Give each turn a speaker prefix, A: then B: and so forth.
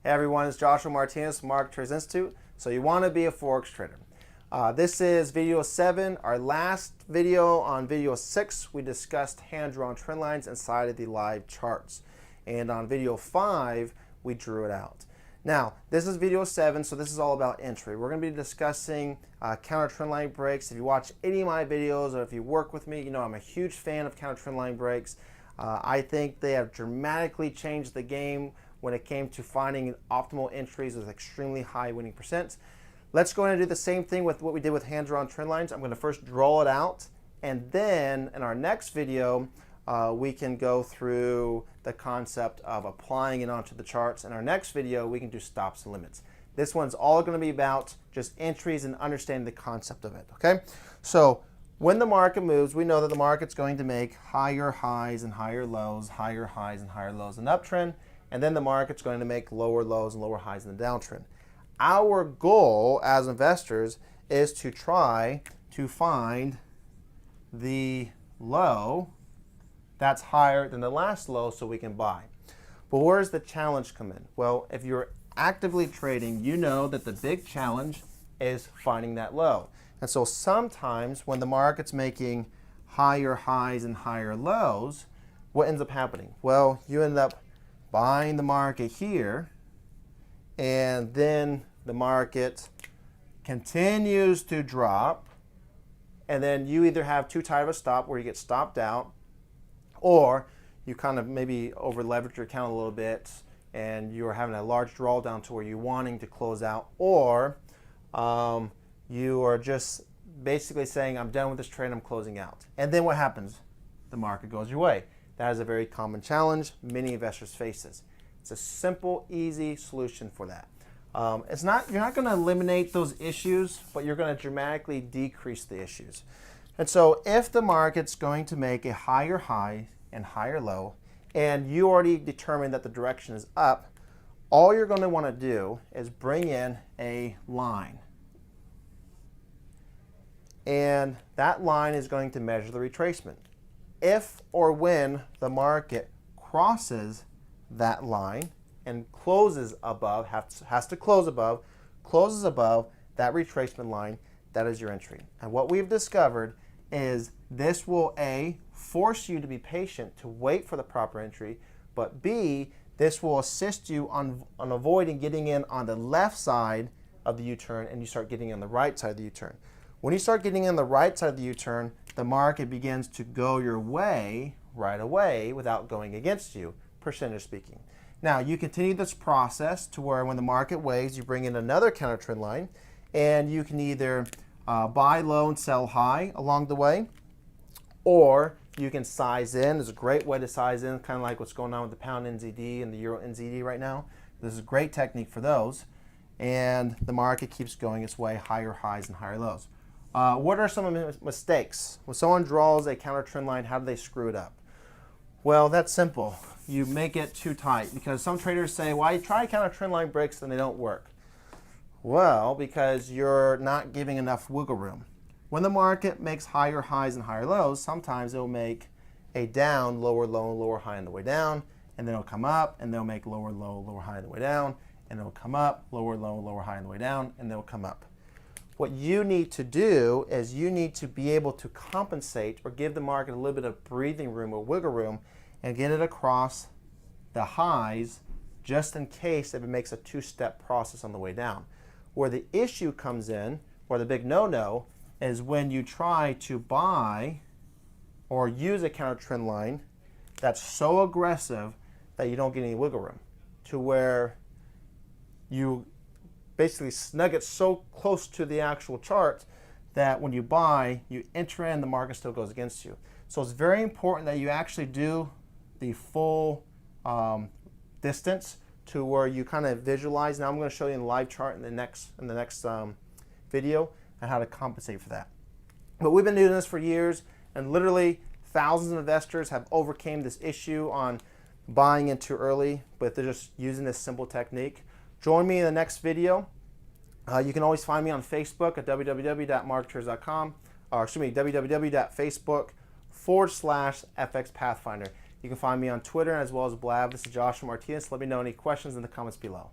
A: Hey everyone, it's Joshua Martinez from Market Traders Institute. So you want to be a Forex trader. This is video 7. Our last video on video 6, we discussed hand-drawn trend lines inside of the live charts. And on video 5, we drew it out. Now, this is video 7, so this is all about entry. We're going to be discussing counter trend line breaks. If you watch any of my videos or if you work with me, you know I'm a huge fan of counter trend line breaks. I think they have dramatically changed the game when it came to finding optimal entries with extremely high winning percents. Let's go ahead and do the same thing with what we did with hand-drawn trend lines. I'm going to first draw it out, and then in our next video, we can go through the concept of applying it onto the charts. In our next video, we can do stops and limits. This one's all going to be about just entries and understanding the concept of it, okay? So when the market moves, we know that the market's going to make higher highs and higher lows, higher highs and higher lows in uptrend. And then the market's going to make lower lows and lower highs in the downtrend. Our goal as investors is to try to find the low that's higher than the last low so we can buy. But where does the challenge come in? Well, if you're actively trading, you know that the big challenge is finding that low. And so sometimes when the market's making higher highs and higher lows, what ends up happening? Well, you end up buying the market here, and then the market continues to drop, and then you either have too tight of a stop where you get stopped out, or you kind of maybe over leverage your account a little bit and you're having a large drawdown to where you're wanting to close out, or you are just basically saying, I'm done with this trade, I'm closing out. And then what happens? The market goes your way. That is a very common challenge. Many investors face this. It's a simple, easy solution for that. You're not going to eliminate those issues, but you're going to dramatically decrease the issues. And so if the market's going to make a higher high and higher low, and you already determined that the direction is up, all you're going to want to do is bring in a line. And that line is going to measure the retracement. If or when the market crosses that line and closes above, has to close above, closes above that retracement line, that is your entry. And what we've discovered is this will A, force you to be patient to wait for the proper entry, but B, this will assist you on avoiding getting in on the left side of the U-turn and you start getting on the right side of the U-turn. When you start getting in the right side of the U-turn, the market begins to go your way right away without going against you, percentage speaking. Now, you continue this process to where when the market waves, you bring in another counter trend line, and you can either buy low and sell high along the way, or you can size in. There's a great way to size in, kind of like what's going on with the pound NZD and the euro NZD right now. This is a great technique for those, and the market keeps going its way, higher highs and higher lows. What are some of the mistakes? When someone draws a counter trend line, how do they screw it up? Well, that's simple. You make it too tight, because some traders say, well, I try counter trend line breaks and they don't work. Well, because you're not giving enough wiggle room. When the market makes higher highs and higher lows, sometimes it'll make a down, lower low, lower high on the way down, and then it'll come up and they'll make lower low, lower high on the way down, and it'll come up, lower low, lower high on the way down, and they'll come up. What you need to do is you need to be able to compensate or give the market a little bit of breathing room or wiggle room and get it across the highs just in case if it makes a two-step process on the way down. Where the issue comes in, or the big no-no, is when you try to buy or use a counter trend line that's so aggressive that you don't get any wiggle room, to where you basically snug it so close to the actual chart that when you buy, you enter in, the market still goes against you. So it's very important that you actually do the full distance to where you kind of visualize. Now I'm going to show you in the live chart in the next video and how to compensate for that. But we've been doing this for years, and literally thousands of investors have overcame this issue on buying in too early, but they're just using this simple technique. Join me in the next video. You can always find me on Facebook at www.marketers.com, or excuse me, www.facebook.com/FX Pathfinder. You can find me on Twitter as well as Blab. This is Joshua Martinez. Let me know any questions in the comments below.